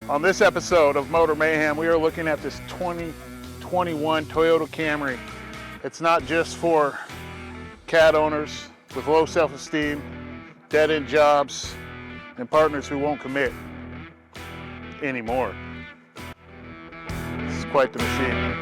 On this episode of Motor Mayhem, we are looking at this 2021 Toyota Camry. It's not just for cat owners with low self-esteem, dead-end jobs, and partners who won't commit anymore. This is quite the machine.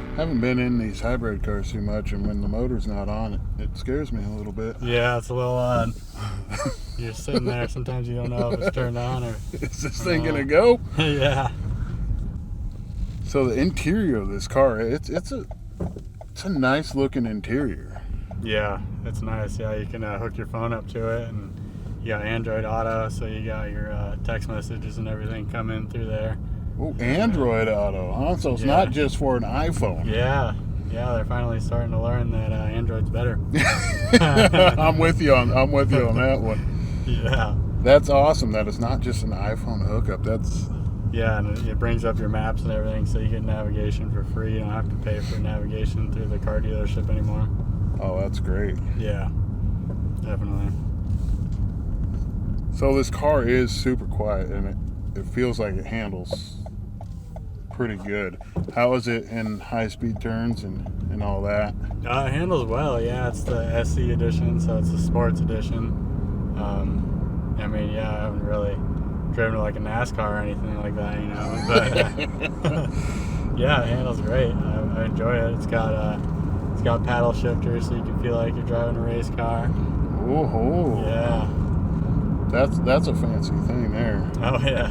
I haven't been in these hybrid cars too much, and when the motor's not on, it scares me a little bit. Yeah, it's a little odd. You're sitting there, sometimes you don't know if it's turned on or... Is this thing gonna go? Yeah. So the interior of this car, it's a nice looking interior. Yeah, it's nice. Yeah, you can hook your phone up to it, and you got Android Auto, so you got your text messages and everything coming through there. Oh, Android Auto, huh? So it's not just for an iPhone. Yeah, they're finally starting to learn that Android's better. I'm with you on that one. Yeah. That's awesome that it's not just an iPhone hookup. Yeah, and it brings up your maps and everything, so you get navigation for free. You don't have to pay for navigation through the car dealership anymore. Oh, that's great. Yeah, definitely. So this car is super quiet, and it feels like it handles pretty good. How is it in high-speed turns and all that? It handles well, yeah. It's the SE edition, so it's the sports edition. I haven't really driven like a NASCAR or anything like that, but yeah, it handles great. I enjoy it. It's got paddle shifters, so you can feel like you're driving a race car. Oh, yeah. That's a fancy thing there. Oh yeah.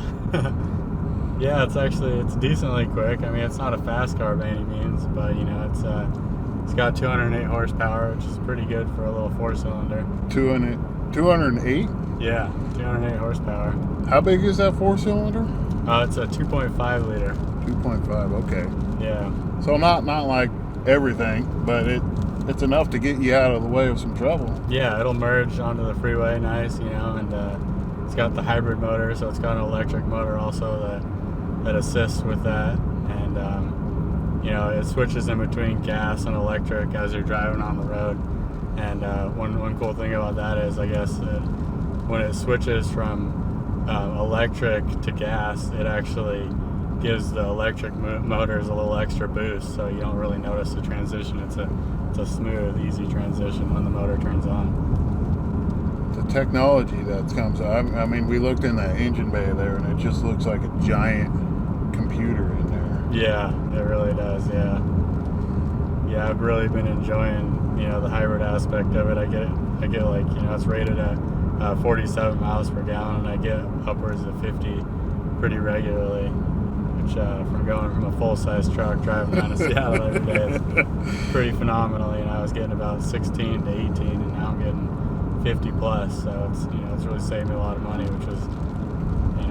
Yeah, it's decently quick. I mean, it's not a fast car by any means, but it's got 208 horsepower, which is pretty good for a little 4-cylinder. 208? Yeah, 208 horsepower. How big is that 4-cylinder? It's a 2.5 liter. 2.5, okay. Yeah. So not like everything, but it's enough to get you out of the way of some trouble. Yeah, it'll merge onto the freeway nice, and it's got the hybrid motor, so it's got an electric motor also that assists with that, and it switches in between gas and electric as you're driving on the road. And one cool thing about that is, I guess, when it switches from electric to gas, it actually gives the electric motors a little extra boost, so you don't really notice the transition. It's a smooth, easy transition when the motor turns on. The technology that comes out, I mean, we looked in that engine bay there, and it just looks like a giant computer in there. Yeah, it really does. Yeah, I've really been enjoying the hybrid aspect of it. I get like it's rated at 47 miles per gallon, and I get upwards of 50 pretty regularly. From going from a full-size truck driving down to Seattle every day, it's pretty phenomenal. I was getting about 16 to 18, and now I'm getting 50 plus. So it's really saved me a lot of money, which was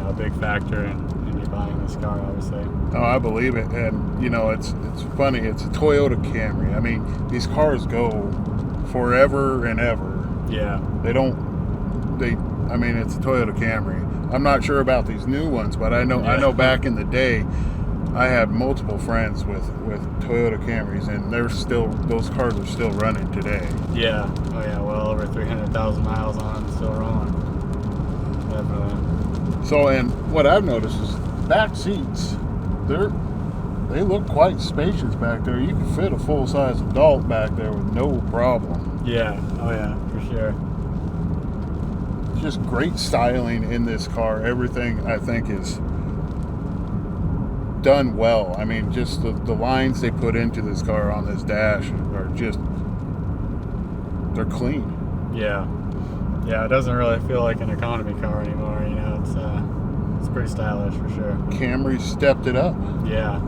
a big factor in me buying this car, obviously. Oh, I believe it, and it's funny. It's a Toyota Camry. I mean, these cars go forever and ever. Yeah. I mean, it's a Toyota Camry. I'm not sure about these new ones, but I know back in the day, I had multiple friends with Toyota Camrys, and those cars are still running today. Yeah. Oh yeah. Well over 300,000 miles on them, still rolling. Definitely. So, and what I've noticed is back seats, they look quite spacious back there. You can fit a full-size adult back there with no problem. Yeah. Oh yeah, for sure. Just great styling in this car. Everything, I think, is done well. I mean, just the lines they put into this car on this dash are just, they're clean. Yeah. Yeah, it doesn't really feel like an economy car anymore. You know, it's pretty stylish for sure. Camry stepped it up. Yeah.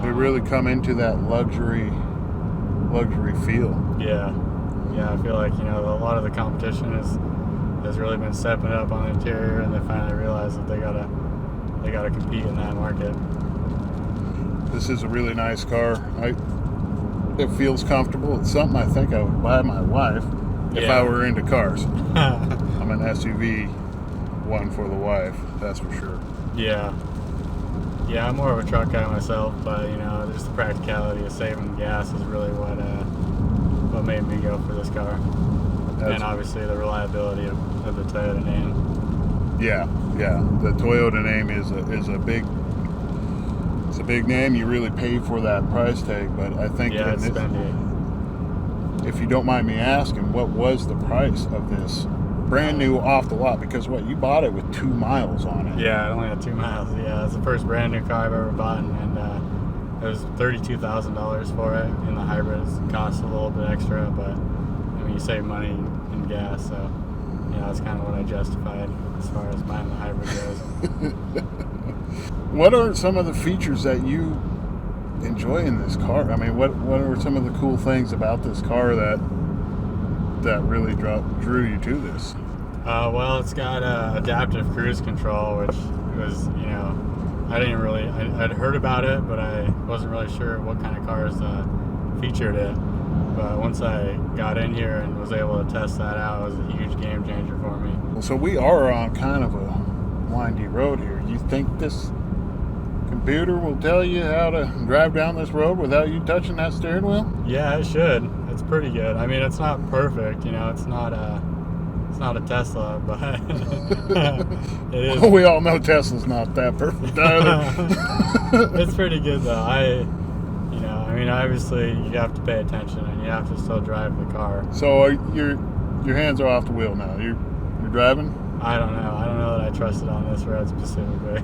They really come into that luxury feel. Yeah. Yeah, I feel like, you know, a lot of the competition has really been stepping up on the interior, and they finally realized that they gotta compete in that market. This is a really nice car. It feels comfortable. It's something I think I would buy my wife if I were into cars. I'm an SUV one for the wife, that's for sure. Yeah. Yeah, I'm more of a truck guy myself, but you know, just the practicality of saving gas is really what made me go for this car. And obviously the reliability of the Toyota name. Yeah. The Toyota name is a big name. You really pay for that price tag, but I think it's spendy. If you don't mind me asking, what was the price of this brand new off the lot? Because you bought it with 2 miles on it. Yeah, it only had 2 miles. Yeah, it's the first brand new car I've ever bought, and it was $32,000 for it. In the hybrids, it costs a little bit extra, but I mean, you save money in gas, so you know, that's kind of what I justified as far as buying the hybrid goes. What are some of the features that you enjoy in this car? I mean, what are some of the cool things about this car that really drew you to this? Well, it's got adaptive cruise control, which was, you know, I'd heard about it, but I wasn't really sure what kind of cars featured it. But once I got in here and was able to test that out, it was a huge game changer for me. So we are on kind of a windy road here. You think this computer will tell you how to drive down this road without you touching that steering wheel? Yeah, it should. It's pretty good. I mean, it's not perfect, you know. It's not a Tesla, but it is. Well, we all know Tesla's not that perfect either. It's pretty good though. I mean, obviously you have to pay attention and you have to still drive the car. So your hands are off the wheel now. You're driving? I don't know that I trust it on this road specifically.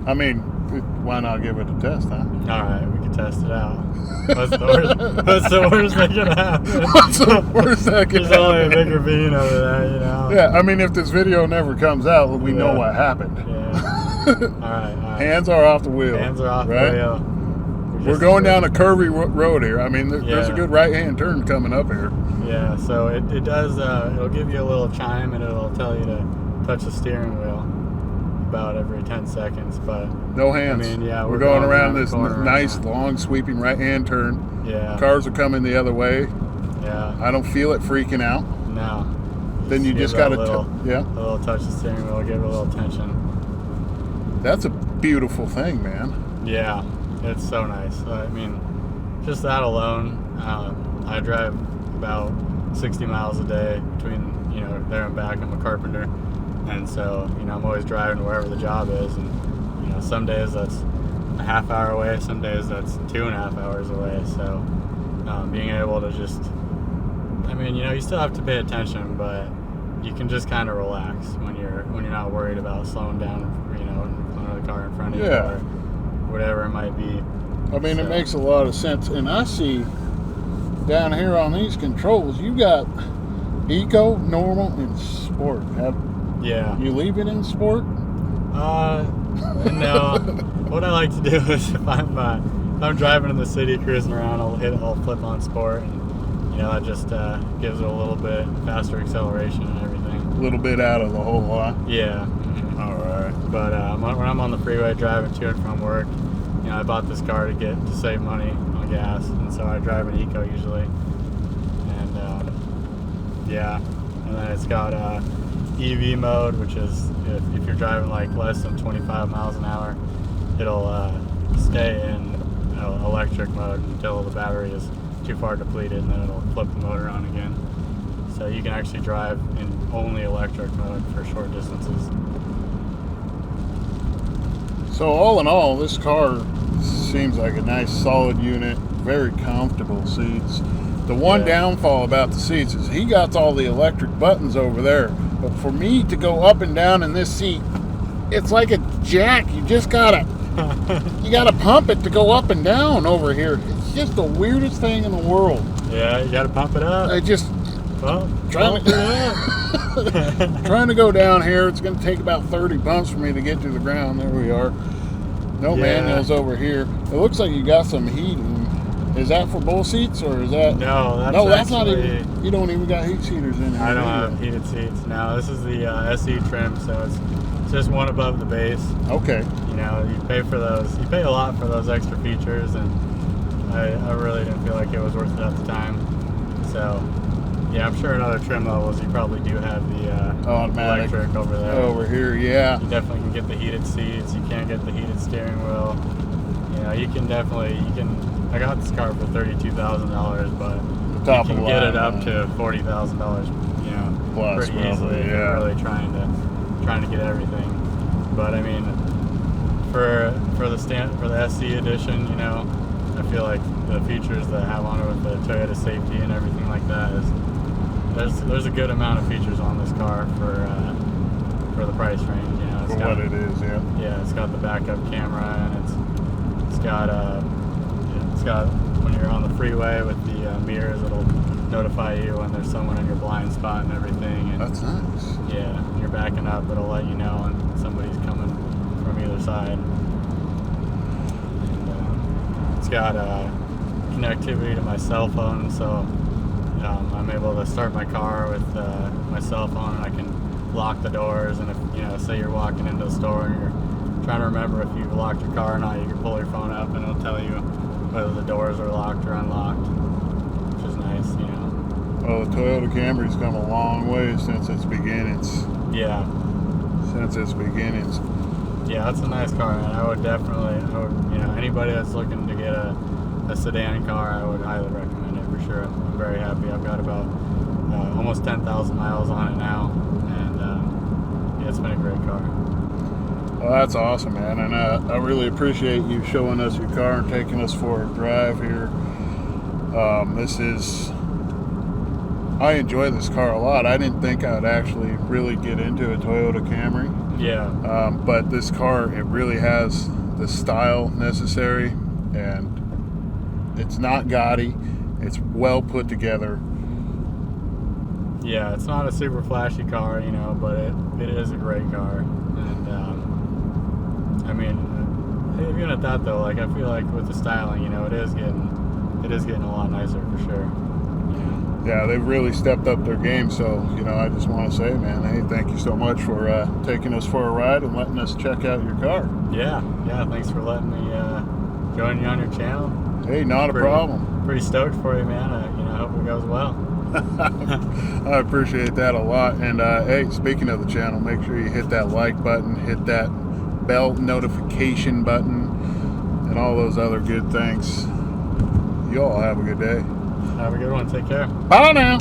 I mean, why not give it a test, huh? All right, we can test it out. What's the worst that can happen? What's the worst that can happen? There's only a big ravine over there, you know? Yeah, I mean, if this video never comes out, we know what happened. Yeah. All right. Hands are off the wheel. Hands are off right? the wheel. We're going down a curvy road here. I mean, there's a good right-hand turn coming up here. Yeah, so it does, it'll give you a little chime and it'll tell you to touch the steering wheel about every 10 seconds, but no hands. I mean, yeah, we're going around this nice, long, sweeping right-hand turn. Yeah. Cars are coming the other way. Yeah. I don't feel it freaking out. No. Then you just got to, a little touch the steering wheel, give it a little tension. That's a beautiful thing, man. Yeah, it's so nice. I mean, just that alone, I drive about 60 miles a day between, you know, there and back. I'm a carpenter. And so, you know, I'm always driving wherever the job is. And, you know, some days that's a half hour away. Some days that's 2.5 hours away. So being able to just, I mean, you know, you still have to pay attention, but you can just kind of relax when you're not worried about slowing down, you know, in front of the car in front of you or whatever it might be. I mean, it makes a lot of sense. And I see down here on these controls, you got eco, normal, and sport. Yeah. You leave it in sport? No. What I like to do is if I'm driving in the city, cruising around, I'll flip on sport, and you know, that just gives it a little bit faster acceleration and everything. A little bit out of the whole lot? Yeah. Mm-hmm. All right. But when I'm on the freeway driving to and from work, you know, I bought this car to save money on gas, and so I drive an eco usually. And and then it's got EV mode, which is if you're driving like less than 25 miles an hour, it'll stay in electric mode until the battery is too far depleted, and then it'll flip the motor on again. So you can actually drive in only electric mode for short distances. So all in all, this car seems like a nice solid unit, very comfortable seats. The one downfall about the seats is he got all the electric buttons over there. But for me to go up and down in this seat, it's like a jack. You just gotta pump it to go up and down over here. It's just the weirdest thing in the world. Yeah, you gotta pump it up. Well, Trying to go down here. It's going to take about 30 bumps for me to get to the ground. There we are. No manuals over here. It looks like you got some heating. Is that for both seats or is that? No, that's not even. You don't even got heat seaters in there. I don't have heated seats. No, this is the SE trim, so it's just one above the base. Okay. You know, you pay for those. You pay a lot for those extra features, and I really didn't feel like it was worth it at the time. So, yeah, I'm sure in other trim levels you probably do have the automatic electric over there. Over here, yeah. You definitely can get the heated seats. You can't get the heated steering wheel. You know, you can. I got this car for $32,000, but you can get it up to $40,000. You know, plus pretty easily. Yeah. You're really trying to get everything. But I mean, for the SE edition, you know, I feel like the features that I have on it with the Toyota safety and everything like that there's a good amount of features on this car for the price range. You know, For what it is, yeah. Yeah, it's got the backup camera, and it's got when you're on the freeway with the mirrors, it'll notify you when there's someone in your blind spot and everything. And that's nice. Yeah, when you're backing up, it'll let you know when somebody's coming from either side. And it's got connectivity to my cell phone, so I'm able to start my car with my cell phone, and I can lock the doors. And if, you know, say you're walking into a store and you're trying to remember if you've locked your car or not, you can pull your phone up and it'll tell you whether the doors are locked or unlocked, which is nice, you know. Well, the Toyota Camry's come a long way since its beginnings. Yeah. Since its beginnings. Yeah, that's a nice car, and I would, you know, anybody that's looking to get a sedan car, I would highly recommend it for sure. I'm very happy. I've got about almost 10,000 miles on it now, and yeah, it's been a great car. Well, that's awesome, man, and I really appreciate you showing us your car and taking us for a drive here. I enjoy this car a lot. I didn't think I'd actually really get into a Toyota Camry. Yeah. But this car, it really has the style necessary, and it's not gaudy. It's well put together. Yeah, it's not a super flashy car, you know, but it is a great car. And I mean, even at that though, like I feel like with the styling, you know, it is getting a lot nicer for sure. You know? Yeah, they've really stepped up their game. So, you know, I just want to say, man, hey, thank you so much for taking us for a ride and letting us check out your car. Yeah, thanks for letting me join you on your channel. Hey, not a problem. Pretty stoked for you, man. You know, I hope it goes well. I appreciate that a lot. And hey, speaking of the channel, make sure you hit that like button, hit that bell notification button, and all those other good things. You all have a good day. Have a good one. Take care. Bye now.